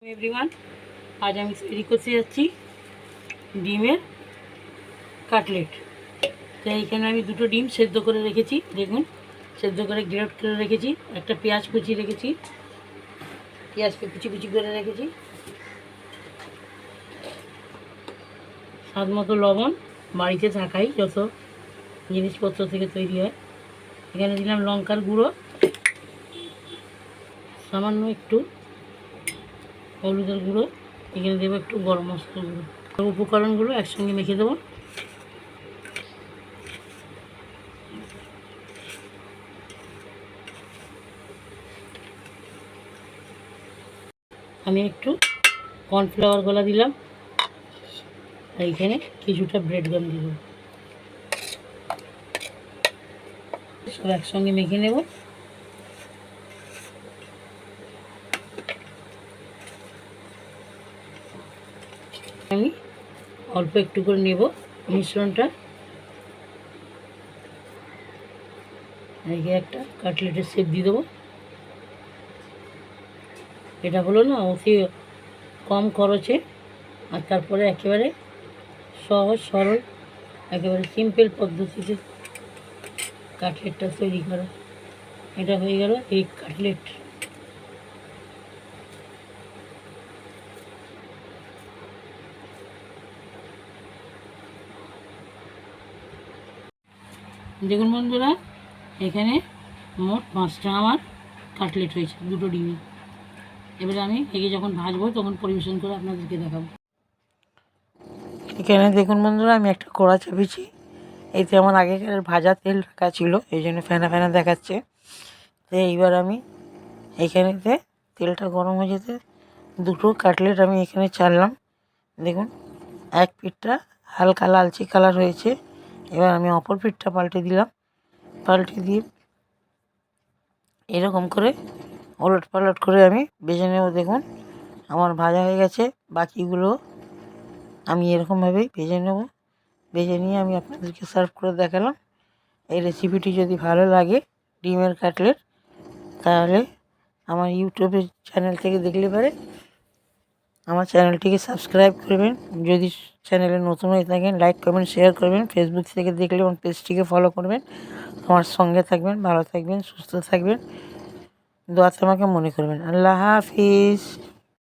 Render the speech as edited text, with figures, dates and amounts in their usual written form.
Everyone, আজ আমি তৈরি করতে যাচ্ছি ডিমের কাটলেট। তাই এখানে আমি দুটো ডিম সেদ্ধ করে রেখেছি, দেখুন সেদ্ধ করে গ্রেট করে রেখেছি। একটা পেঁয়াজ কুচি রেখেছি, পেঁয়াজকে কুচি কুচি করে রেখেছি। স্বাদ মতো লবণ, বাড়িতে থাকাই যত জিনিসপত্র থেকে তৈরি হয়। এখানে দিলাম লঙ্কার গুঁড়ো, সামান্য একটু হলুদের গুঁড়ো, এখানে দেবো একটু গরম মশলার গুঁড়ো। উপকরণগুলো একসঙ্গে মেখে দেবো। আমি একটু কর্নফ্লাওয়ার গলা দিলাম, আর এখানে কিছুটা ব্রেড গাম দিব। সব একসঙ্গে মেখে নেব। আমি অল্প একটু করে নেব মিশ্রণটা। এদিকে একটা কাটলেটের শেপ দিয়ে দেবো। এটা হলো না অতি কম খরচে, আর তারপরে একেবারে সহজ সরল, একেবারে সিম্পল পদ্ধতিতে কাটলেটটা তৈরি করা। এটা হয়ে গেল এই কাটলেট। দেখুন বন্ধুরা, এখানে মোট 5টা আমার কাটলেট হয়েছে দুটো ডিমে। এবারে আমি একে যখন ভাজবো তখন পরিবেশন করে আপনাদেরকে দেখাবো। এখানে দেখুন বন্ধুরা, আমি একটা কড়া চাপিয়েছি। এতে আমার আগেকার ভাজা তেল রাখা ছিল, এই জন্য ফেনা ফেনা দেখাচ্ছে। তো এইবার আমি এইখানেতে তেলটা গরম হয়ে যেতে দুটো কাটলেট আমি এখানে চাললাম। দেখুন এক পিঠটা হালকা লালচে কালার হয়েছে। এবার আমি অপর পিঠটা পাল্টে দিলাম। পাল্টে দিয়ে এরকম করে ওলট পালট করে আমি ভেজে নেব। দেখুন আমার ভাজা হয়ে গেছে, বাকিগুলো আমি এরকমভাবেই ভেজে নেব। ভেজে নিয়ে আমি আপনাদেরকে সার্ভ করে দেখালাম। এই রেসিপিটি যদি ভালো লাগে ডিমের কাটলেট, তাহলে আমার ইউটিউবের চ্যানেল থেকে দেখলে পারে আমার চ্যানেলটিকে সাবস্ক্রাইব করবেন। যদি চ্যানেলে নতুন হয়ে থাকেন লাইক কমেন্ট শেয়ার করবেন। ফেসবুক থেকে দেখলে আমার পেজটিকে ফলো করবেন। আমার সঙ্গে থাকবেন, ভালো থাকবেন, সুস্থ থাকবেন, দোয়াতে আমাকে মনে করবেন। আল্লাহ হাফিজ।